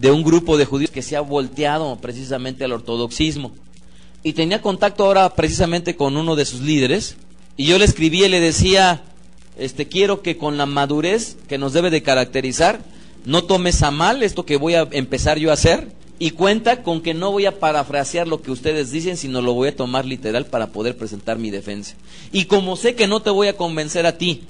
de un grupo de judíos que se ha volteado precisamente al ortodoxismo. Y tenía contacto ahora precisamente con uno de sus líderes, y yo le escribí y le decía, quiero que con la madurez que nos debe de caracterizar, no tomes a mal esto que voy a empezar yo a hacer, y cuenta con que no voy a parafrasear lo que ustedes dicen, sino lo voy a tomar literal para poder presentar mi defensa. Y como sé que no te voy a convencer a ti,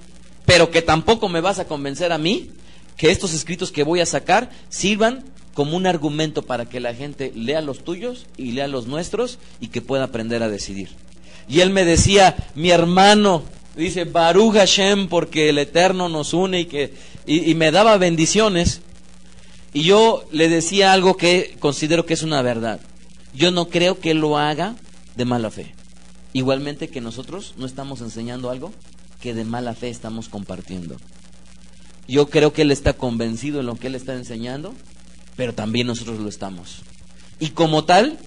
pero que tampoco me vas a convencer a mí, que estos escritos que voy a sacar sirvan como un argumento para que la gente lea los tuyos y lea los nuestros, y que pueda aprender a decidir. Y él me decía, mi hermano, dice, Baruch Hashem, porque el Eterno nos une, y me daba bendiciones. Y yo le decía algo que considero que es una verdad. Yo no creo que él lo haga de mala fe. Igualmente que nosotros no estamos enseñando algo que de mala fe estamos compartiendo. Yo creo que él está convencido en lo que él está enseñando, pero también nosotros lo estamos. Y como tal,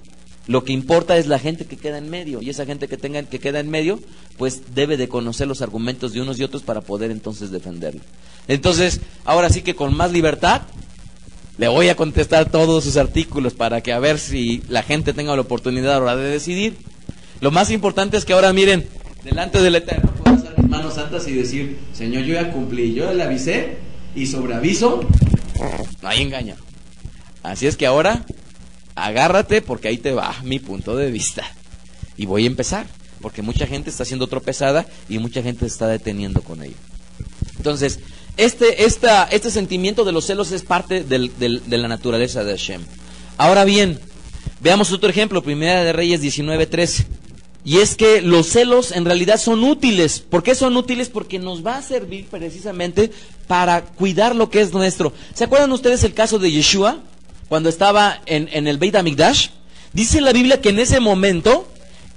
lo que importa es la gente que queda en medio. Y esa gente que queda en medio, pues debe de conocer los argumentos de unos y otros para poder entonces defenderlo. Entonces, ahora sí que con más libertad le voy a contestar todos sus artículos para que a ver si la gente tenga la oportunidad ahora de decidir. Lo más importante es que ahora miren, delante del Eterno puedo hacer mis manos santas y decir, Señor, yo ya cumplí, yo ya le avisé, y sobre aviso no hay engaño. Así es que ahora agárrate, porque ahí te va mi punto de vista. Y voy a empezar, porque mucha gente está siendo tropezada y mucha gente se está deteniendo con ello. Entonces, este sentimiento de los celos es parte de la naturaleza de Hashem. Ahora bien, veamos otro ejemplo, Primera de Reyes 19:13. Y es que los celos en realidad son útiles. ¿Por qué son útiles? Porque nos va a servir precisamente para cuidar lo que es nuestro. ¿Se acuerdan ustedes el caso de Yeshua? Cuando estaba en el Beit HaMikdash, dice la Biblia que en ese momento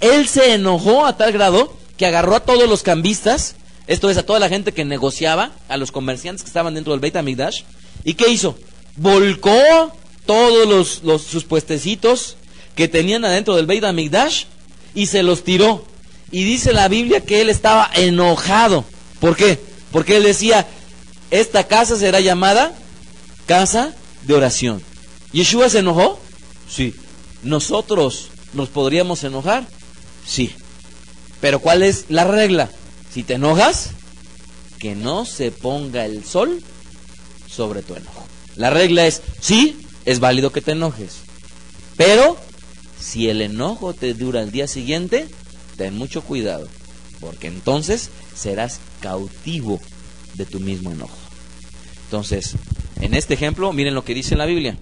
él se enojó a tal grado que agarró a todos los cambistas, esto es, a toda la gente que negociaba, a los comerciantes que estaban dentro del Beit HaMikdash. ¿Y qué hizo? Volcó todos sus puestecitos que tenían adentro del Beit HaMikdash y se los tiró. Y dice la Biblia que él estaba enojado. ¿Por qué? Porque él decía, esta casa será llamada casa de oración. ¿Yeshua se enojó? Sí. ¿Nosotros nos podríamos enojar? Sí. Pero ¿cuál es la regla? Si te enojas, que no se ponga el sol sobre tu enojo. La regla es, sí, es válido que te enojes, pero si el enojo te dura el día siguiente, ten mucho cuidado, porque entonces serás cautivo de tu mismo enojo. Entonces, en este ejemplo, miren lo que dice la Biblia.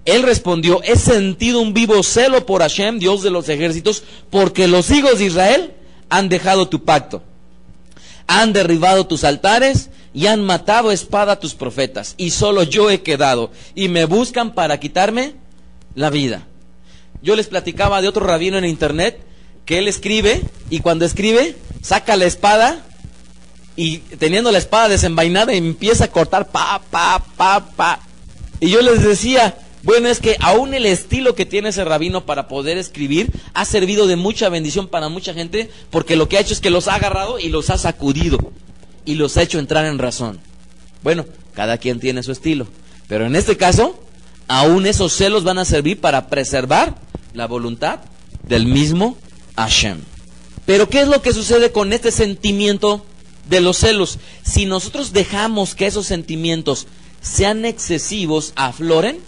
Él respondió, he sentido un vivo celo por Hashem, Dios de los ejércitos, porque los hijos de Israel han dejado tu pacto, han derribado tus altares y han matado a espada a tus profetas, y solo yo he quedado, y me buscan para quitarme la vida. Yo les platicaba de otro rabino en internet, que él escribe, y cuando escribe, saca la espada, y teniendo la espada desenvainada, empieza a cortar, y yo les decía, bueno, es que aún el estilo que tiene ese rabino para poder escribir ha servido de mucha bendición para mucha gente, porque lo que ha hecho es que los ha agarrado y los ha sacudido y los ha hecho entrar en razón. Bueno, cada quien tiene su estilo, pero en este caso, aún esos celos van a servir para preservar la voluntad del mismo Hashem. Pero ¿qué es lo que sucede con este sentimiento de los celos. Si nosotros dejamos que esos sentimientos sean excesivos, afloren,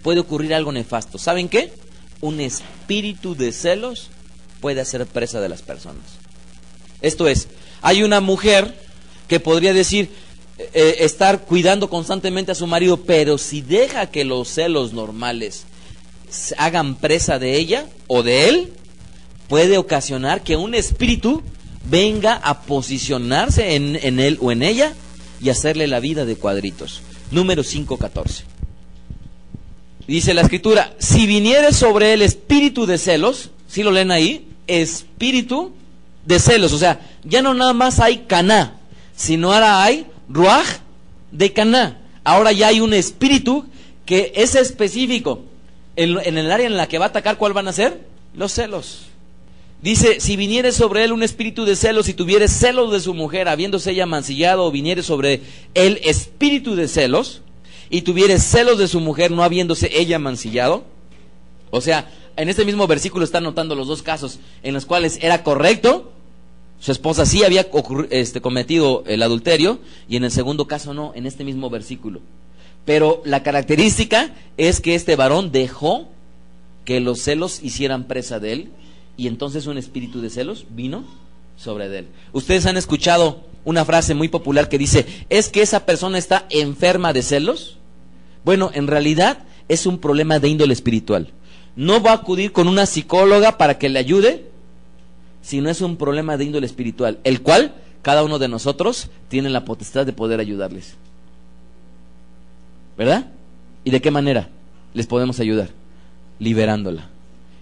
puede ocurrir algo nefasto. ¿Saben qué? Un espíritu de celos puede hacer presa de las personas. Esto es, hay una mujer que podría decir estar cuidando constantemente a su marido, pero si deja que los celos normales hagan presa de ella o de él, puede ocasionar que un espíritu venga a posicionarse en él o en ella y hacerle la vida de cuadritos. Números 5:14. Dice la escritura, si viniere sobre él espíritu de celos, ¿sí lo leen ahí? Espíritu de celos, o sea, ya no nada más hay caná, sino ahora hay ruaj de caná. Ahora ya hay un espíritu que es específico. En el área en la que va a atacar, ¿cuál van a ser? Los celos. Dice, si viniere sobre él un espíritu de celos, si tuviere celos de su mujer, habiéndose ella mancillado, o viniere sobre él espíritu de celos, y tuviere celos de su mujer, no habiéndose ella mancillado. O sea, en este mismo versículo está notando los dos casos en los cuales era correcto, su esposa sí había cometido el adulterio, y en el segundo caso no, en este mismo versículo. Pero la característica es que este varón dejó que los celos hicieran presa de él, y entonces un espíritu de celos vino sobre él. Ustedes han escuchado una frase muy popular que dice, ¿es que esa persona está enferma de celos? Bueno, en realidad es un problema de índole espiritual. No va a acudir con una psicóloga para que le ayude, sino es un problema de índole espiritual, el cual cada uno de nosotros tiene la potestad de poder ayudarles. ¿Verdad? ¿Y de qué manera les podemos ayudar? Liberándola.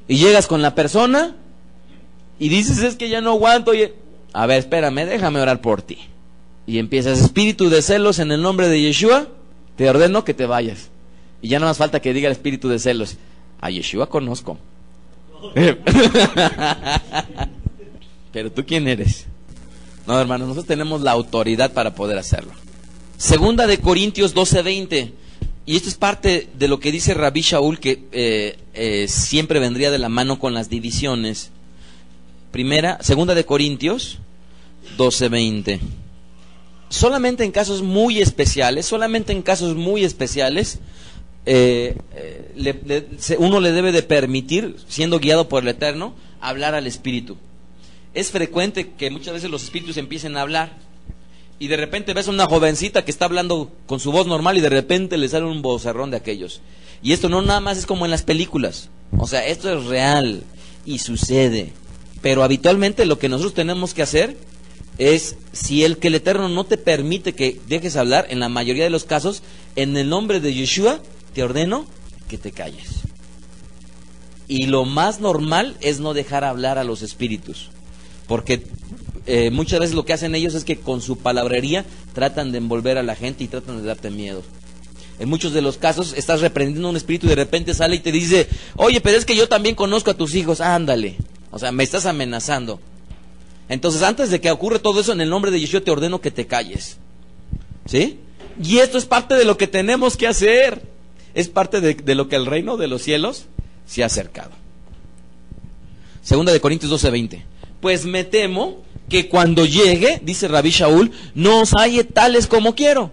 Y llegas con la persona y dices, es que ya no aguanto. Oye, a ver, espérame, déjame orar por ti. Y empiezas, espíritu de celos, en el nombre de Yeshua, te ordeno que te vayas. Y ya no más falta que diga el espíritu de celos, a Yeshua conozco. Pero tú, ¿quién eres? No, hermanos, nosotros tenemos la autoridad para poder hacerlo. Segunda de Corintios 12:20. Y esto es parte de lo que dice Rabí Shaul, que siempre vendría de la mano con las divisiones. Segunda de Corintios 12:20. Solamente en casos muy especiales, uno le debe de permitir, siendo guiado por el Eterno, hablar al Espíritu. Es frecuente que muchas veces los espíritus empiecen a hablar, y de repente ves a una jovencita que está hablando con su voz normal y de repente le sale un vocerrón de aquellos. Y esto no nada más es como en las películas, o sea, esto es real y sucede. Pero habitualmente lo que nosotros tenemos que hacer es, si el Eterno no te permite que dejes hablar, en la mayoría de los casos, en el nombre de Yeshua, te ordeno que te calles. Y lo más normal es no dejar hablar a los espíritus, porque muchas veces lo que hacen ellos es que con su palabrería tratan de envolver a la gente y tratan de darte miedo. En muchos de los casos estás reprendiendo a un espíritu y de repente sale y te dice, oye, pero es que yo también conozco a tus hijos, ándale. O sea, me estás amenazando. Entonces, antes de que ocurra todo eso, en el nombre de Yeshua te ordeno que te calles. ¿Sí? Y esto es parte de lo que tenemos que hacer. Es parte de lo que el reino de los cielos se ha acercado. Segunda de Corintios 12:20. Pues me temo que cuando llegue, dice Rabí Shaul, no os halle tales como quiero,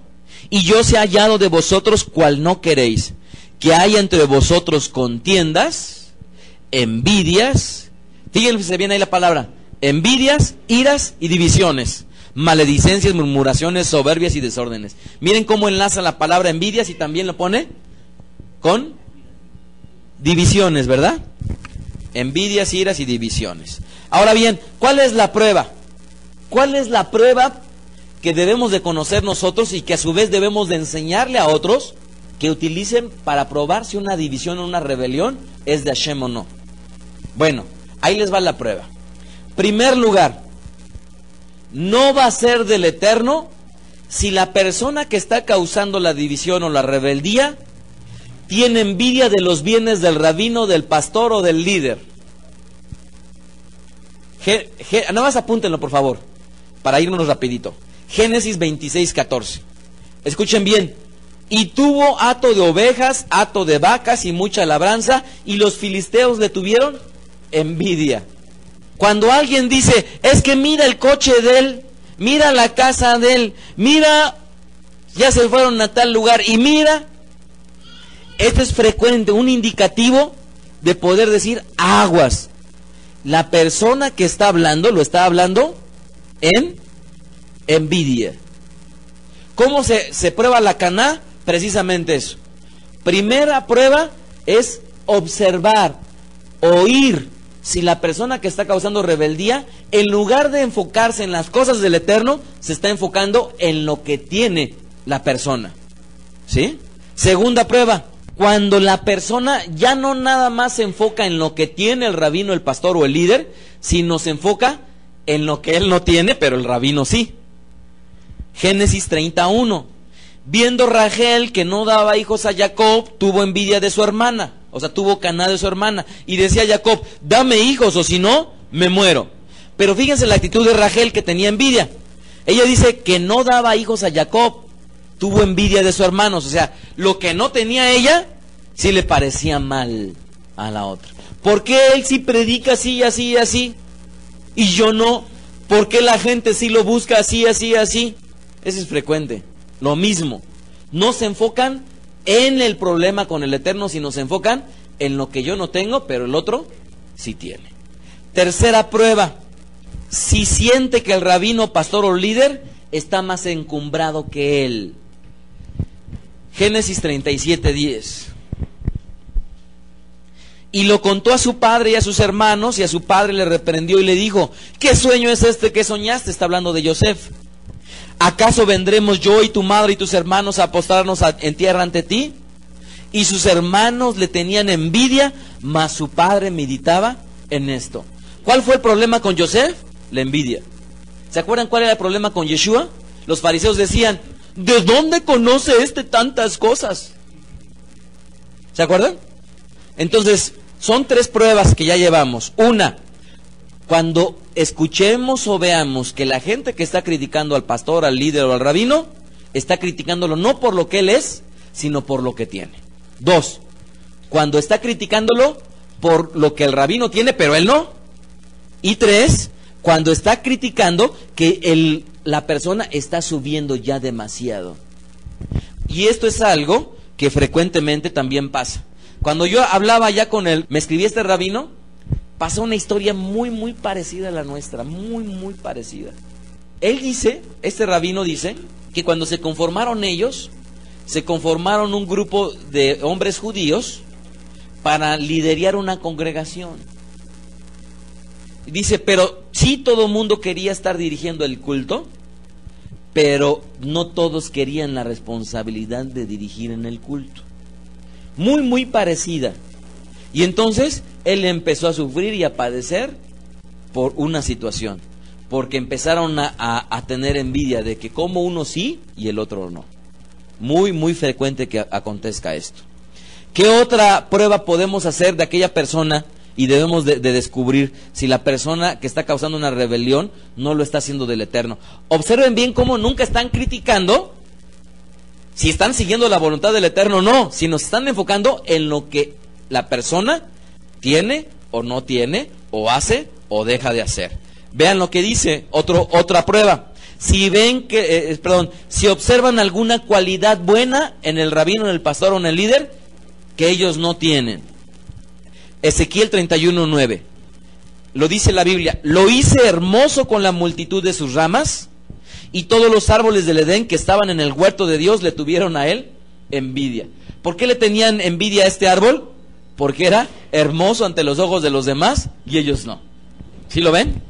y yo sea hallado de vosotros cual no queréis, que haya entre vosotros contiendas, envidias, fíjense bien ahí la palabra, envidias, iras y divisiones, maledicencias, murmuraciones, soberbias y desórdenes. Miren cómo enlaza la palabra envidias y también lo pone con divisiones, ¿verdad? Envidias, iras y divisiones. Ahora bien, ¿cuál es la prueba? ¿Cuál es la prueba que debemos de conocer nosotros y que a su vez debemos de enseñarle a otros que utilicen para probar si una división o una rebelión es de Hashem o no? Bueno, ahí les va la prueba. Primer lugar, no va a ser del Eterno si la persona que está causando la división o la rebeldía tiene envidia de los bienes del rabino, del pastor o del líder. Nada más apúntenlo, por favor, para irnos rapidito. Génesis 26:14. Escuchen bien. Y tuvo hato de ovejas, hato de vacas y mucha labranza, y los filisteos le tuvieron envidia. Cuando alguien dice, es que mira el coche de él, mira la casa de él, mira, ya se fueron a tal lugar, y mira. Esto es frecuente, un indicativo de poder decir aguas. La persona que está hablando, lo está hablando en envidia. ¿Cómo se prueba la caná? Precisamente eso. Primera prueba es observar, oír. Si la persona que está causando rebeldía, en lugar de enfocarse en las cosas del Eterno, se está enfocando en lo que tiene la persona. ¿Sí? Segunda prueba, cuando la persona ya no nada más se enfoca en lo que tiene el rabino, el pastor o el líder, sino se enfoca en lo que él no tiene, pero el rabino sí. Génesis 31. Viendo Rachel que no daba hijos a Jacob, tuvo envidia de su hermana, o sea, tuvo caná de su hermana, y decía a Jacob, dame hijos, o si no, me muero. Pero fíjense la actitud de Rachel, que tenía envidia. Ella dice que no daba hijos a Jacob, tuvo envidia de sus hermanos, o sea, lo que no tenía ella, sí le parecía mal a la otra. ¿Por qué él sí predica así, así, así, y yo no? ¿Por qué la gente sí lo busca así, así, así? Eso es frecuente. Lo mismo, no se enfocan en el problema con el Eterno, sino se enfocan en lo que yo no tengo, pero el otro sí tiene. Tercera prueba, si siente que el rabino, pastor o líder está más encumbrado que él. Génesis 37:10. Y lo contó a su padre y a sus hermanos, y a su padre le reprendió y le dijo, ¿qué sueño es este que soñaste? Está hablando de Yosef. ¿Acaso vendremos yo y tu madre y tus hermanos a postrarnos en tierra ante ti? Y sus hermanos le tenían envidia, mas su padre meditaba en esto. ¿Cuál fue el problema con Yosef? La envidia. ¿Se acuerdan cuál era el problema con Yeshua? Los fariseos decían, ¿de dónde conoce este tantas cosas? ¿Se acuerdan? Entonces, son tres pruebas que ya llevamos. Una, cuando escuchemos o veamos que la gente que está criticando al pastor, al líder o al rabino, está criticándolo no por lo que él es, sino por lo que tiene. Dos, cuando está criticándolo por lo que el rabino tiene, pero él no. Y tres, cuando está criticando que la persona está subiendo ya demasiado. Y esto es algo que frecuentemente también pasa. Cuando yo hablaba ya con él, me escribía este rabino, pasó una historia muy, muy parecida a la nuestra, muy, muy parecida. Él dice, este rabino dice, que cuando se conformaron ellos, se conformaron un grupo de hombres judíos para liderar una congregación. Dice, pero sí todo mundo quería estar dirigiendo el culto, pero no todos querían la responsabilidad de dirigir en el culto. Muy, muy parecida. Y entonces él empezó a sufrir y a padecer por una situación, porque empezaron a tener envidia de que como uno sí y el otro no. Muy, muy frecuente que acontezca esto. ¿Qué otra prueba podemos hacer de aquella persona? Y debemos de descubrir si la persona que está causando una rebelión no lo está haciendo del Eterno. Observen bien cómo nunca están criticando si están siguiendo la voluntad del Eterno o no, sino se están enfocando en lo que la persona tiene o no tiene, o hace o deja de hacer. Vean lo que dice otra prueba. Si ven que, si observan alguna cualidad buena en el rabino, en el pastor o en el líder que ellos no tienen. Ezequiel 31:9. Lo dice la Biblia, lo hice hermoso con la multitud de sus ramas, y todos los árboles del Edén que estaban en el huerto de Dios le tuvieron a él envidia. ¿Por qué le tenían envidia a este árbol? Porque era hermoso ante los ojos de los demás y ellos no. ¿Sí lo ven?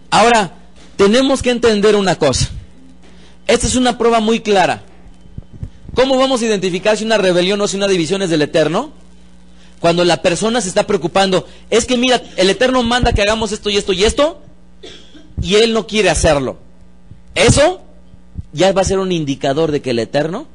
Ahora, tenemos que entender una cosa. Esta es una prueba muy clara. ¿Cómo vamos a identificar si una rebelión o si una división es del Eterno? Cuando la persona se está preocupando, es que mira, el Eterno manda que hagamos esto y esto y esto, y él no quiere hacerlo. Eso ya va a ser un indicador de que el Eterno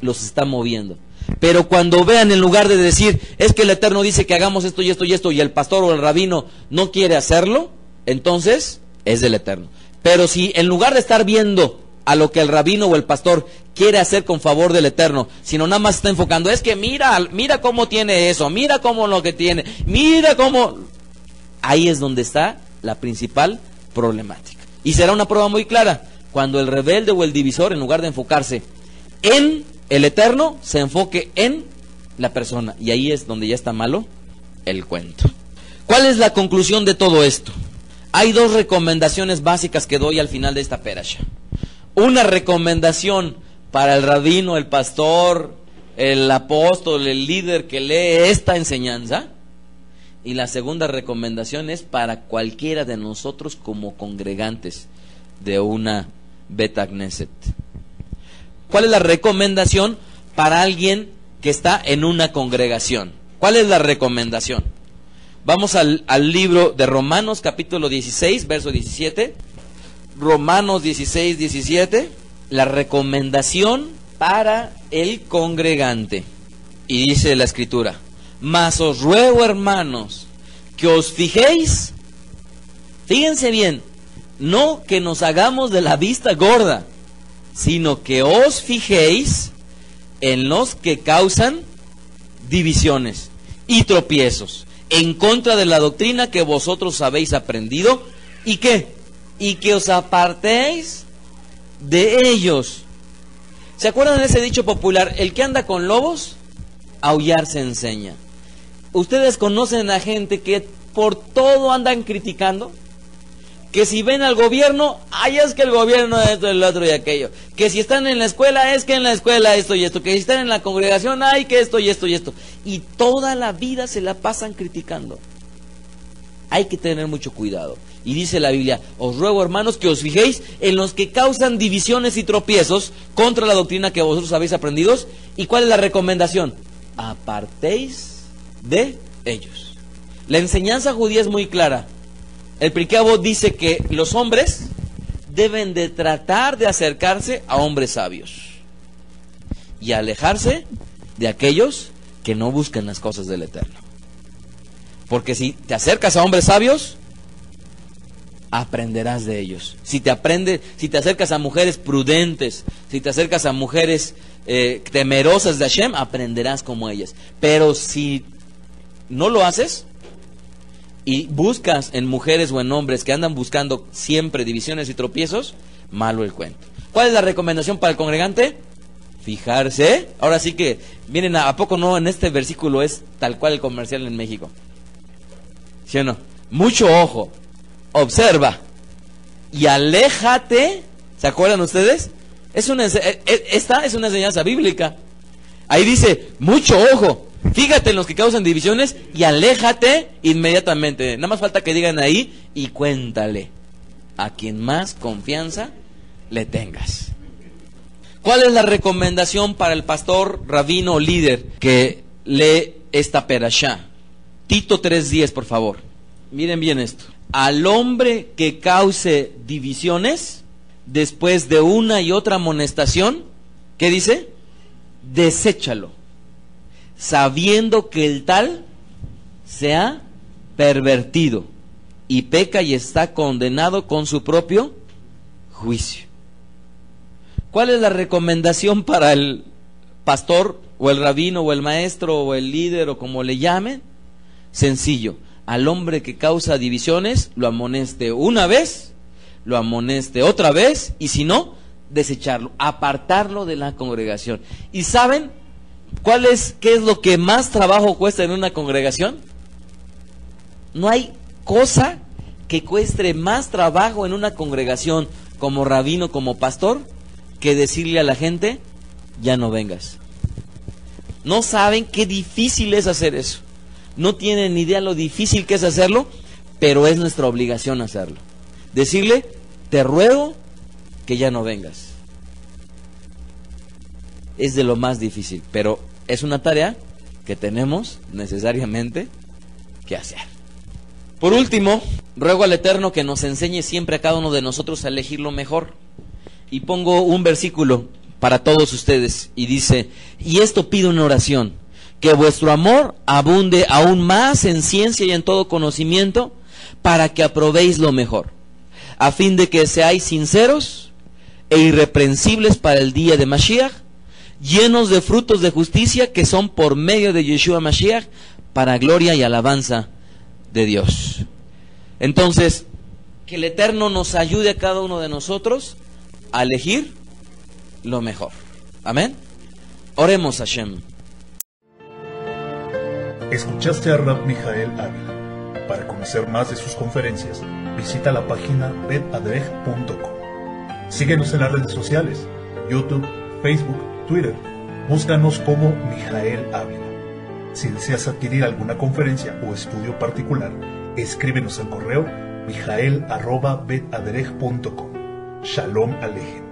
los está moviendo. Pero cuando vean, en lugar de decir, es que el Eterno dice que hagamos esto y esto y esto, y el pastor o el rabino no quiere hacerlo, entonces es del Eterno. Pero si en lugar de estar viendo a lo que el rabino o el pastor quiere hacer con favor del Eterno, sino nada más está enfocando, es que mira cómo tiene eso, mira cómo lo que tiene, mira cómo... Ahí es donde está la principal problemática. Y será una prueba muy clara cuando el rebelde o el divisor, en lugar de enfocarse en el eterno, se enfoque en la persona. Y ahí es donde ya está malo el cuento. ¿Cuál es la conclusión de todo esto? Hay dos recomendaciones básicas que doy al final de esta perasha. Una recomendación para el rabino, el pastor, el apóstol, el líder que lee esta enseñanza. Y la segunda recomendación es para cualquiera de nosotros como congregantes de una Beta Knesset. ¿Cuál es la recomendación para alguien que está en una congregación? ¿Cuál es la recomendación? Vamos al libro de Romanos, capítulo 16, verso 17. Romanos 16, 17. La recomendación para el congregante. Y dice la Escritura: mas os ruego, hermanos, que os fijéis, fíjense bien, no que nos hagamos de la vista gorda, sino que os fijéis en los que causan divisiones y tropiezos en contra de la doctrina que vosotros habéis aprendido, y que os apartéis de ellos. ¿Se acuerdan de ese dicho popular? El que anda con lobos, aullar se enseña. Ustedes conocen a gente que por todo andan criticando, que si ven al gobierno, ay, es que el gobierno esto, el otro y aquello, que si están en la escuela, es que en la escuela esto y esto, que si están en la congregación, ay, que esto y esto y esto, y toda la vida se la pasan criticando. Hay que tener mucho cuidado. Y dice la Biblia: os ruego, hermanos, que os fijéis en los que causan divisiones y tropiezos contra la doctrina que vosotros habéis aprendido. ¿Y cuál es la recomendación? Apartéis de ellos. La enseñanza judía es muy clara. El Pirkei Avot dice que los hombres deben de tratar de acercarse a hombres sabios y alejarse de aquellos que no buscan las cosas del Eterno. Porque si te acercas a hombres sabios, aprenderás de ellos. Si te acercas a mujeres prudentes, si te acercas a mujeres temerosas de Hashem, aprenderás como ellas. Pero si no lo haces y buscas en mujeres o en hombres que andan buscando siempre divisiones y tropiezos, malo el cuento. ¿Cuál es la recomendación para el congregante? Fijarse. Ahora sí que, miren, ¿a poco no en este versículo es tal cual el comercial en México? ¿Sí o no? Mucho ojo, observa y aléjate. ¿Se acuerdan ustedes? Esta es una enseñanza bíblica. Ahí dice, mucho ojo, fíjate en los que causan divisiones y aléjate inmediatamente. Nada más falta que digan ahí: y cuéntale a quien más confianza le tengas. ¿Cuál es la recomendación para el pastor, rabino o líder que lee esta perashá? Tito 3:10, por favor. Miren bien esto. Al hombre que cause divisiones después de una y otra amonestación, ¿qué dice? Deséchalo, sabiendo que el tal se ha pervertido y peca y está condenado con su propio juicio. ¿Cuál es la recomendación para el pastor o el rabino o el maestro o el líder o como le llamen? Sencillo: al hombre que causa divisiones lo amoneste una vez, lo amoneste otra vez, y si no, desecharlo, apartarlo de la congregación. ¿Y saben qué es lo que más trabajo cuesta en una congregación? No hay cosa que cueste más trabajo en una congregación como rabino, como pastor, que decirle a la gente: ya no vengas. No saben qué difícil es hacer eso. No tienen ni idea lo difícil que es hacerlo, pero es nuestra obligación hacerlo. Decirle: te ruego que ya no vengas. Es de lo más difícil, pero es una tarea que tenemos necesariamente que hacer. Por último, ruego al Eterno que nos enseñe siempre a cada uno de nosotros a elegir lo mejor. Y pongo un versículo para todos ustedes y dice: y esto pido en oración, que vuestro amor abunde aún más en ciencia y en todo conocimiento, para que aprobéis lo mejor, a fin de que seáis sinceros e irreprensibles para el día de Mashiach, llenos de frutos de justicia que son por medio de Yeshua Mashiach, para gloria y alabanza de Dios. Entonces, que el Eterno nos ayude a cada uno de nosotros a elegir lo mejor. Amén. Oremos a Hashem. Escuchaste a Rab Mijael Ávila. Para conocer más de sus conferencias, visita la página betadrej.com. Síguenos en las redes sociales, YouTube, Facebook, Twitter. Búscanos como Mijael Ávila. Si deseas adquirir alguna conferencia o estudio particular, escríbenos al correo mijael@betadrej.com. Shalom Alejem.